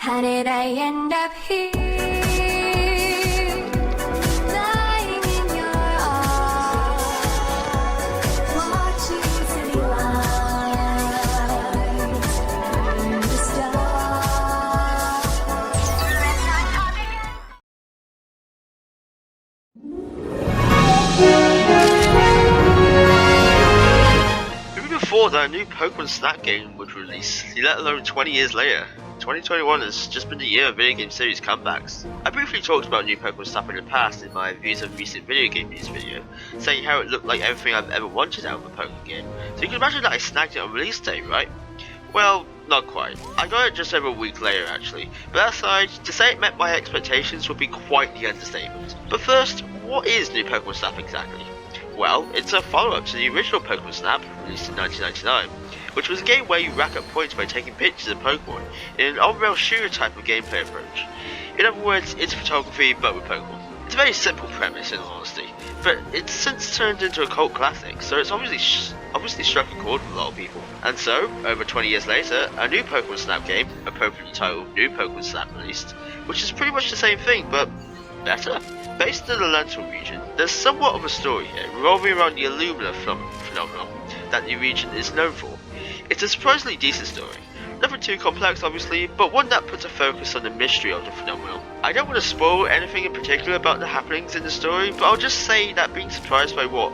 How did I end up here? Lying in your arms, watching city lights and the stars. Who would have thought that a new Pokemon Snap game would release, let alone 20 years later? 2021 has just been the year of video game series comebacks. I briefly talked about new Pokemon Snap in the past in my views of recent video game news video, saying how it looked like everything I've ever wanted out of a Pokemon game. So you can imagine that I snagged it on release day, right? Well, not quite. I got it just over a week later actually, but that aside, to say it met my expectations would be quite the understatement. But first, what is new Pokemon Snap exactly? Well, it's a follow-up to the original Pokemon Snap, released in 1999, which was a game where you rack up points by taking pictures of Pokemon in an on-rail shooter type of gameplay approach. In other words, it's photography but with Pokemon. It's a very simple premise in all honesty, but it's since turned into a cult classic, so it's obviously struck a chord with a lot of people. And so, over 20 years later, a new Pokemon Snap game, appropriately titled New Pokemon Snap, released, which is pretty much the same thing, but better. Based in the Luntal region, there's somewhat of a story here, revolving around the Lunar phenomenon that the region is known for. It's a surprisingly decent story. Nothing too complex obviously, but one that puts a focus on the mystery of the phenomenon. I don't want to spoil anything in particular about the happenings in the story, but I'll just say that being surprised by what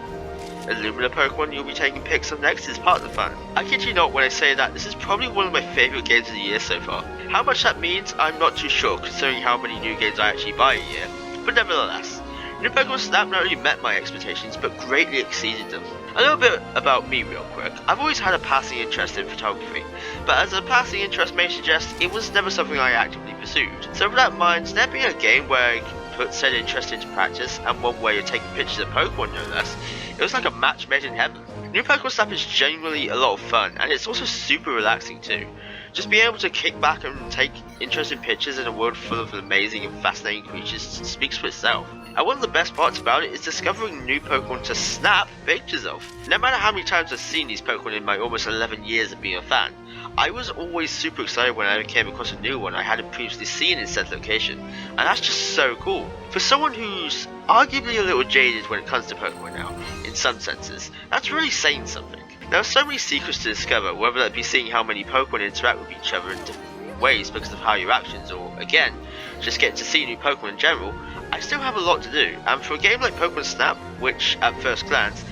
Illumina Pokemon you'll be taking pics of next is part of the fun. I kid you not when I say that this is probably one of my favourite games of the year so far. How much that means, I'm not too sure considering how many new games I actually buy a year. But nevertheless, new Pokemon Snap not only met my expectations, but greatly exceeded them. A little bit about me real quick. I've always had a passing interest in photography, but as a passing interest may suggest, it was never something I actively pursued. So with that in mind, there being a game where I can put said interest into practice, and one where you're taking pictures of Pokemon no less, it was like a match made in heaven. New Pokemon Snap is genuinely a lot of fun, and it's also super relaxing too. Just being able to kick back and take interesting pictures in a world full of amazing and fascinating creatures speaks for itself. And one of the best parts about it is discovering new Pokemon to snap pictures of. No matter how many times I've seen these Pokemon in my almost 11 years of being a fan, I was always super excited when I came across a new one I hadn't previously seen in said location, and that's just so cool. For someone who's arguably a little jaded when it comes to Pokemon now, in some senses, that's really saying something. There are so many secrets to discover, whether that be seeing how many Pokemon interact with each other in different ways because of how your actions, or again, just getting to see new Pokemon in general. I still have a lot to do, and for a game like Pokemon Snap, which at first glance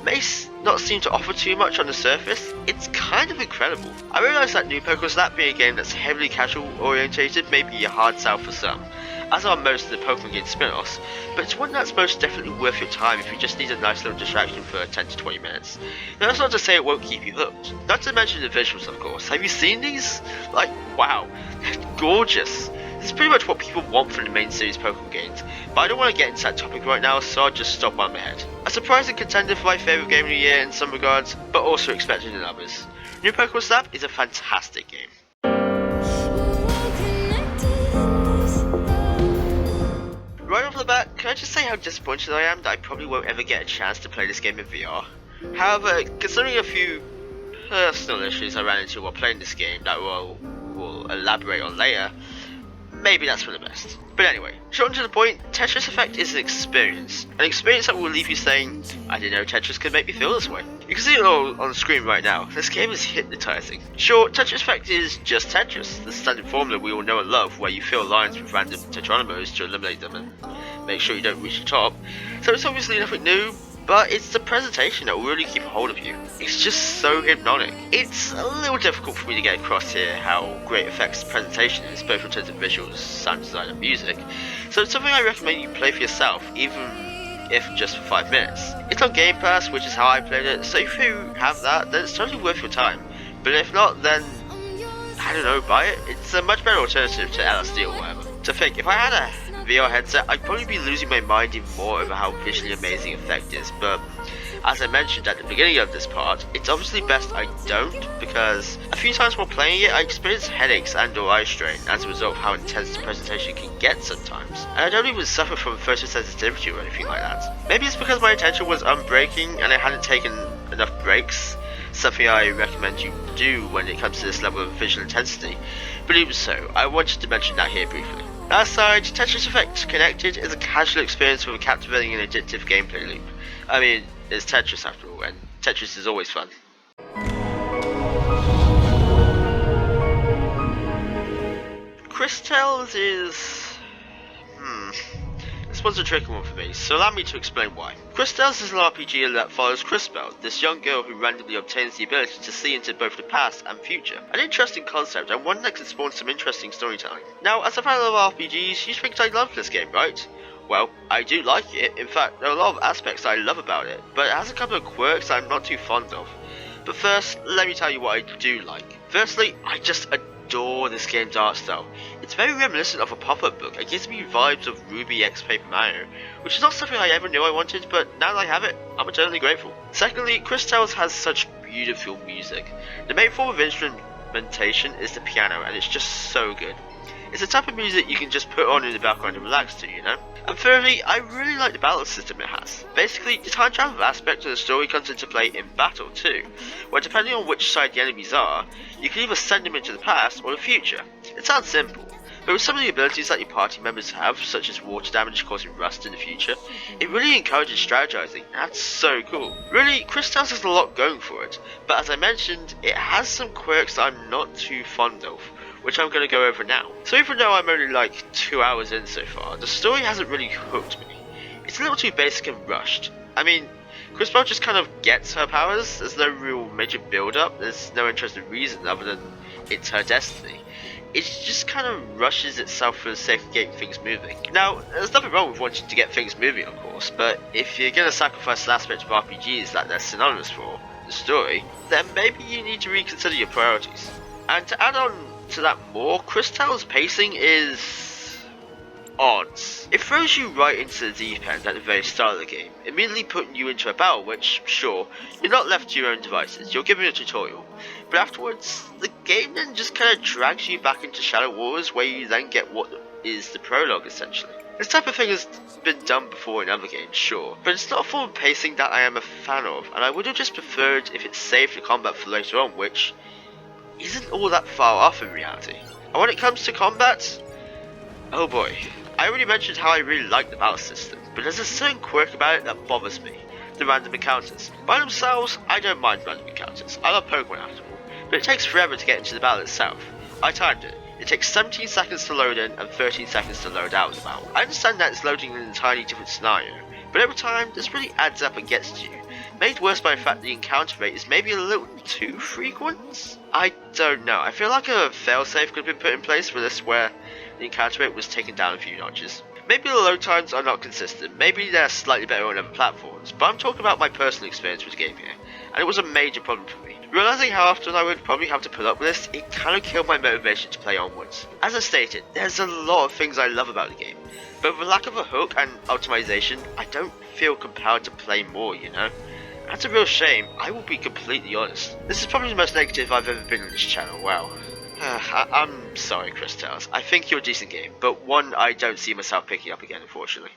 may not seem to offer too much on the surface, it's kind of incredible. I realise that new Pokemon Snap being a game that's heavily casual orientated may be a hard sell for some, as are most of the Pokemon game spin-offs, but it's one that's most definitely worth your time if you just need a nice little distraction for 10 to 20 minutes. Now that's not to say it won't keep you hooked. Not to mention the visuals of course. Have you seen these? Like, wow, they're gorgeous. This is pretty much what people want from the main series Pokemon games, but I don't want to get into that topic right now, so I'll just stop while I'm ahead. A surprising contender for my favourite game of the year in some regards, but also expected in others. New Pokemon Snap is a fantastic game. Right off the bat, can I just say how disappointed I am that I probably won't ever get a chance to play this game in VR. However, considering a few personal issues I ran into while playing this game that we'll elaborate on later, maybe that's for the best. But anyway, short and to the point, Tetris Effect is an experience that will leave you saying, I didn't know Tetris could make me feel this way. You can see it all on the screen right now. This game is hypnotizing. Sure, Tetris Effect is just Tetris, the standard formula we all know and love, where you fill lines with random Tetronymos to eliminate them and make sure you don't reach the top. So it's obviously nothing new, but it's the presentation that will really keep a hold of you. It's just so hypnotic. It's a little difficult for me to get across here how great Effect's presentation is, both in terms of visuals, sound design and music, so it's something I recommend you play for yourself, even if just for 5 minutes. It's on Game Pass, which is how I played it, so if you have that, then it's totally worth your time, but if not, then, I don't know, buy it. It's a much better alternative to LSD or whatever. To think, if I had a VR headset, I'd probably be losing my mind even more over how visually amazing Effect is, but as I mentioned at the beginning of this part, it's obviously best I don't, because a few times while playing it I experienced headaches and or eye strain as a result of how intense the presentation can get sometimes, and I don't even suffer from photosensitivity or anything like that. Maybe it's because my attention was unbreaking and I hadn't taken enough breaks, something I recommend you do when it comes to this level of visual intensity, but even so, I wanted to mention that here briefly. That aside, Tetris Effect Connected is a casual experience with a captivating and addictive gameplay loop. I mean, it's Tetris after all, and Tetris is always fun. Cris is... This one's a tricky one for me, so allow me to explain why. Cris is an RPG that follows Cris, this young girl who randomly obtains the ability to see into both the past and future. An interesting concept, and one that can spawn some interesting storytelling. Now, as a fan of RPGs, you think I love this game, right? Well, I do like it. In fact, there are a lot of aspects I love about it, but it has a couple of quirks I'm not too fond of. But first, let me tell you what I do like. Firstly, I just adore this game's art style. It's very reminiscent of a pop-up book. It gives me vibes of Ruby x Paper Mario, which is not something I ever knew I wanted, but now that I have it, I'm eternally grateful. Secondly, Cris has such beautiful music. The main form of instrumentation is the piano, and it's just so good. It's the type of music you can just put on in the background and relax to, you know? And thirdly, I really like the battle system it has. Basically, the time travel aspect of the story comes into play in battle too, where depending on which side the enemies are, you can either send them into the past or the future. It sounds simple, but with some of the abilities that your party members have, such as water damage causing rust in the future, it really encourages strategizing, and that's so cool. Really, Cris has a lot going for it, but as I mentioned, it has some quirks that I'm not too fond of, which I'm going to go over now. So even though I'm only like 2 hours in so far, the story hasn't really hooked me. It's a little too basic and rushed. I mean, Cris just kind of gets her powers, there's no real major build up, there's no interesting reason other than it's her destiny. It just kind of rushes itself for the sake of getting things moving. Now, there's nothing wrong with wanting to get things moving of course, but if you're going to sacrifice an aspect of RPGs that they're synonymous for, the story, then maybe you need to reconsider your priorities. And to add on to that more, Cris pacing is odd. It throws you right into the deep end at the very start of the game, immediately putting you into a battle which, sure, you're not left to your own devices, you're given a tutorial, but afterwards, the game then just kind of drags you back into Shadow Wars where you then get what is the prologue essentially. This type of thing has been done before in other games, sure, but it's not a form of pacing that I am a fan of, and I would have just preferred if it saved the combat for later on, which isn't all that far off in reality. And when it comes to combat, oh boy. I already mentioned how I really like the battle system, but there's a certain quirk about it that bothers me. The random encounters. By themselves, I don't mind random encounters. I love Pokemon after all, but it takes forever to get into the battle itself. I timed it. It takes 17 seconds to load in and 13 seconds to load out of the battle. I understand that it's loading in an entirely different scenario, but over time, this really adds up and gets to you. Made worse by the fact the encounter rate is maybe a little too frequent? I don't know. I feel like a failsafe could have been put in place for this where the encounter rate was taken down a few notches. Maybe the load times are not consistent, maybe they're slightly better on other platforms, but I'm talking about my personal experience with the game here, and it was a major problem for me. Realising how often I would probably have to put up with this, it kind of killed my motivation to play onwards. As I stated, there's a lot of things I love about the game, but with the lack of a hook and optimization, I don't feel compelled to play more, you know? That's a real shame, I will be completely honest. This is probably the most negative I've ever been on this channel, wow. I'm sorry, Cris. I think you're a decent game, but one I don't see myself picking up again, unfortunately.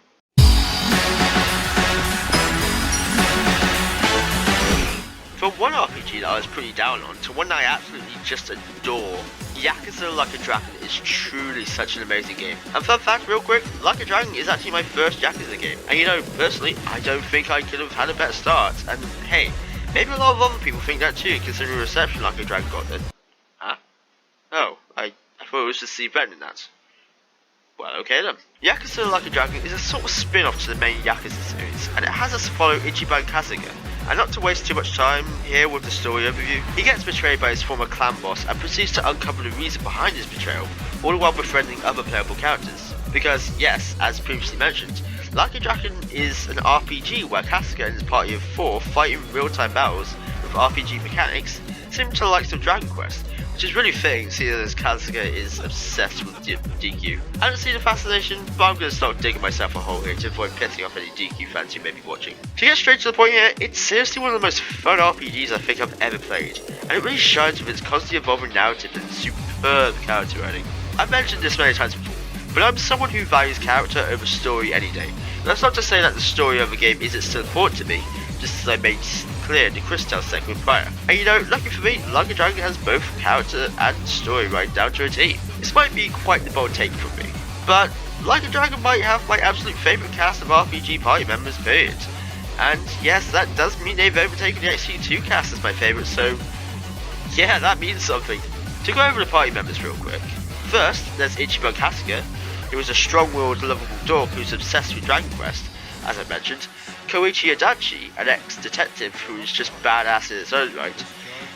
From one RPG that I was pretty down on, to one that I absolutely just adore, Yakuza Like a Dragon is truly such an amazing game. And fun fact, real quick, Like a Dragon is actually my first Yakuza game. And you know, personally, I don't think I could have had a better start. And hey, maybe a lot of other people think that too, considering the reception Like a Dragon got then. Huh? Oh, I thought it was just Steve Brennan that. Well, okay then. Yakuza Like a Dragon is a sort of spin-off to the main Yakuza series, and it has us follow Ichiban Kasuga. And not to waste too much time here with the story overview, he gets betrayed by his former clan boss and proceeds to uncover the reason behind his betrayal, all the while befriending other playable characters. Because yes, as previously mentioned, Like a Dragon is an RPG where Kasuga and his party of 4 fight in real-time battles with RPG mechanics, similar to the likes of Dragon Quest, which is really fitting seeing as Kasuga is obsessed with DQ. I don't see the fascination, but I'm going to start digging myself a hole here to avoid pissing off any DQ fans who may be watching. To get straight to the point here, it's seriously one of the most fun RPGs I think I've ever played, and it really shines with its constantly evolving narrative and superb character writing. I've mentioned this many times before, but I'm someone who values character over story any day. That's not to say that the story of a game isn't still important to me, just as I may clear in the Crystal segment prior. And you know, lucky for me, Like a Dragon has both character and story right down to a T. This might be quite the bold take from me, but Like a Dragon might have my absolute favourite cast of RPG party members, period. And yes, that does mean they've overtaken the XT2 cast as my favourite, so yeah, that means something. To go over the party members real quick. First, there's Ichiban Kasuga, who is a strong-willed, lovable dork who's obsessed with Dragon Quest, as I mentioned. Koichi Adachi, an ex-detective who is just badass in his own right.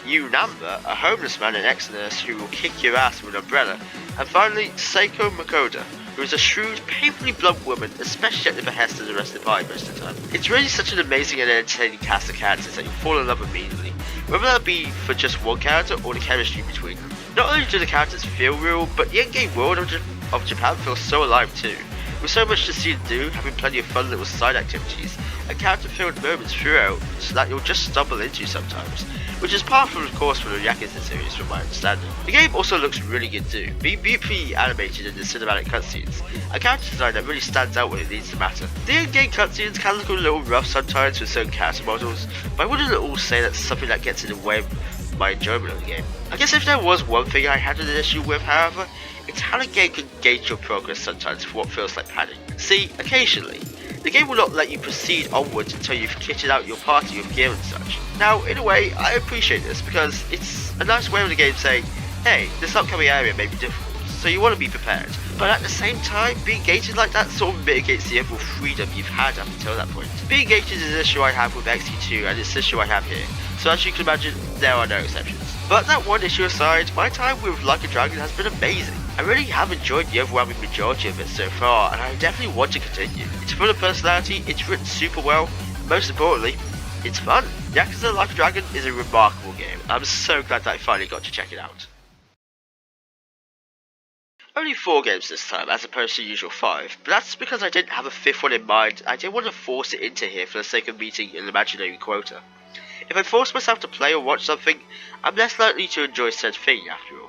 Yu Namba, a homeless man and ex-nurse who will kick your ass with an umbrella. And finally, Seiko Makoda, who is a shrewd, painfully blunt woman, especially at the behest of the rest of the party most of the time. It's really such an amazing and entertaining cast of characters that you'll fall in love immediately, whether that be for just one character or the chemistry between them. Not only do the characters feel real, but the endgame world of Japan feels so alive too, with so much to see and do, having plenty of fun little side activities, and character-filled moments throughout that you'll just stumble into sometimes, which is par for the course for the Yakuza series from my understanding. The game also looks really good too, being beautifully animated in the cinematic cutscenes, a character design that really stands out when it needs to matter. The in-game cutscenes can look a little rough sometimes with certain character models, but I wouldn't at all say that's something that gets in the way of my enjoyment of the game. I guess if there was one thing I had an issue with, however, it's how the game can gauge your progress sometimes for what feels like padding. See, occasionally, the game will not let you proceed onwards until you've kitted out your party with gear and such. Now, in a way, I appreciate this because it's a nice way of the game saying, hey, this upcoming area may be difficult, so you want to be prepared. But at the same time, being gated like that sort of mitigates the overall freedom you've had up until that point. Being gated is an issue I have with XT2 and it's an issue I have here, so as you can imagine, there are no exceptions. But that one issue aside, my time with Like a Dragon has been amazing. I really have enjoyed the overwhelming majority of it so far, and I definitely want to continue. It's full of personality, it's written super well, and most importantly, it's fun. Yakuza Like a Dragon is a remarkable game. I'm so glad that I finally got to check it out. Only 4 games this time, as opposed to the usual 5, but that's because I didn't have a 5th one in mind. I didn't want to force it into here for the sake of meeting an imaginary quota. If I force myself to play or watch something, I'm less likely to enjoy said thing after all.